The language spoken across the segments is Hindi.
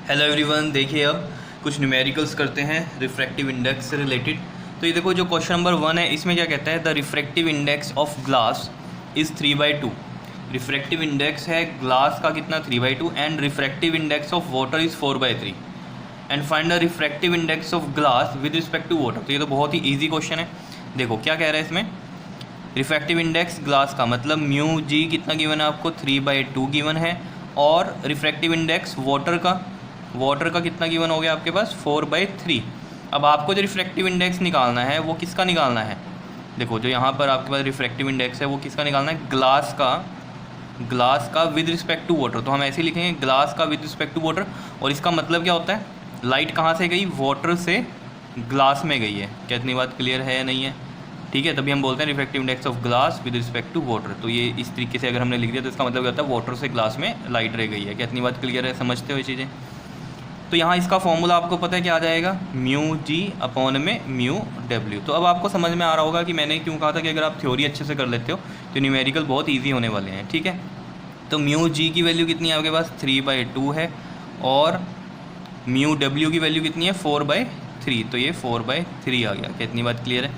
हेलो एवरीवन, देखिए अब कुछ न्यूमेरिकल्स करते हैं रिफ्रैक्टिव इंडेक्स से रिलेटेड। तो ये देखो, जो क्वेश्चन नंबर 1 है इसमें क्या कहता है, the refractive index of glass is 3/2। Refractive index है ग्लास का कितना, 3/2, and refractive index of water is 4/3 and find the refractive index of glass with respect to water. तो ये तो बहुत ही ईजी क्वेश्चन है। देखो क्या कह रहा है इसमें, रिफ्रैक्टिव इंडेक्स ग्लास का मतलब म्यू जी कितना गिवन है आपको, 3/2 गिवन है, और रिफ्रैक्टिव इंडेक्स वाटर का कितना गिवन हो गया आपके पास, 4/3। अब आपको जो रिफ्रैक्टिव इंडेक्स निकालना है वो किसका निकालना है, देखो जो यहाँ पर आपके पास रिफ्रैक्टिव इंडेक्स है वो किसका निकालना है, ग्लास का विद रिस्पेक्ट टू वाटर। तो हम ऐसे ही लिखेंगे ग्लास का विद रिस्पेक्ट टू वाटर। और इसका मतलब क्या होता है, लाइट कहाँ से गई, वाटर से ग्लास में गई है। क्या इतनी बात क्लियर है या नहीं है? ठीक है, तभी हम बोलते हैं refractive index of glass with respect to water. तो ये इस तरीके से अगर हमने लिख दिया तो इसका मतलब क्या होता है, वाटर से ग्लास में लाइट रह गई है। क्या इतनी बात क्लियर है, समझते हो ये चीज़ें? तो यहाँ इसका फॉर्मूला आपको पता है क्या आ जाएगा, म्यू जी अपॉन में म्यू डब्ल्यू। तो अब आपको समझ में आ रहा होगा कि मैंने क्यों कहा था कि अगर आप थ्योरी अच्छे से कर लेते हो तो न्यूमेरिकल बहुत ईजी होने वाले हैं। ठीक है, तो म्यू जी की वैल्यू कितनी है आपके पास, 3/2 है, और म्यू डब्ल्यू की वैल्यू कितनी है, 4/3। तो ये 4/3 आ गया। कितनी बात क्लियर है?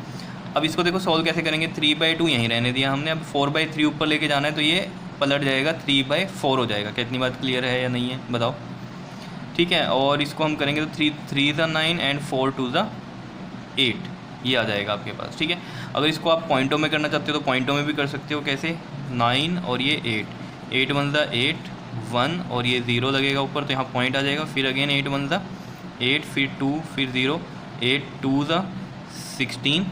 अब इसको देखो सॉल्व कैसे करेंगे, 3/2 यहीं रहने दिया हमने, अब 4/3 ऊपर लेके जाना है तो ये पलट जाएगा, 3/4 हो जाएगा। कितनी बात क्लियर है या नहीं है, बताओ? ठीक है, और इसको हम करेंगे तो 3 × 9 एंड 4 × 8 ये आ जाएगा आपके पास। ठीक है, अगर इसको आप पॉइंटों में करना चाहते हो तो पॉइंटों में भी कर सकते हो। कैसे, 9 और ये 8 1 × 8 1 और ये 0 लगेगा ऊपर तो यहाँ पॉइंट आ जाएगा। फिर अगेन 8 1 × 8 फिर 2 फिर 0 8 2 × 16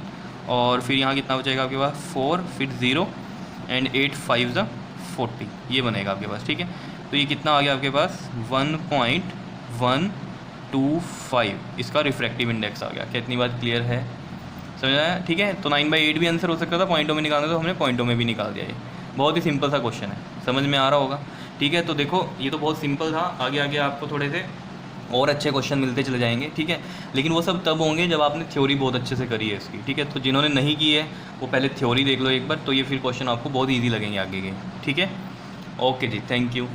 और फिर यहाँ कितना बचेगा आपके पास, 4 फिर 0 एंड 8 5 × 40 ये बनेगा आपके पास। ठीक है, तो ये कितना आ गया आपके पास, 1.125 इसका रिफ्रैक्टिव इंडेक्स आ गया। क्या इतनी बात क्लियर है, समझ आया? ठीक है, तो 9/8 भी आंसर हो सकता था, पॉइंटों में निकालना तो हमने पॉइंटों में भी निकाल दिया। ये बहुत ही सिंपल सा क्वेश्चन है, समझ में आ रहा होगा। ठीक है, तो देखो ये तो बहुत सिंपल था, आगे आगे आपको थोड़े से और अच्छे क्वेश्चन मिलते चले जाएंगे। ठीक है, लेकिन वो सब तब होंगे जब आपने थ्योरी बहुत अच्छे से करी है इसकी। ठीक है, तो जिन्होंने नहीं की है वो पहले थ्योरी देख लो एक बार, तो ये फिर क्वेश्चन आपको बहुत ईजी लगेंगे आगे के। ठीक है, ओके जी, थैंक यू।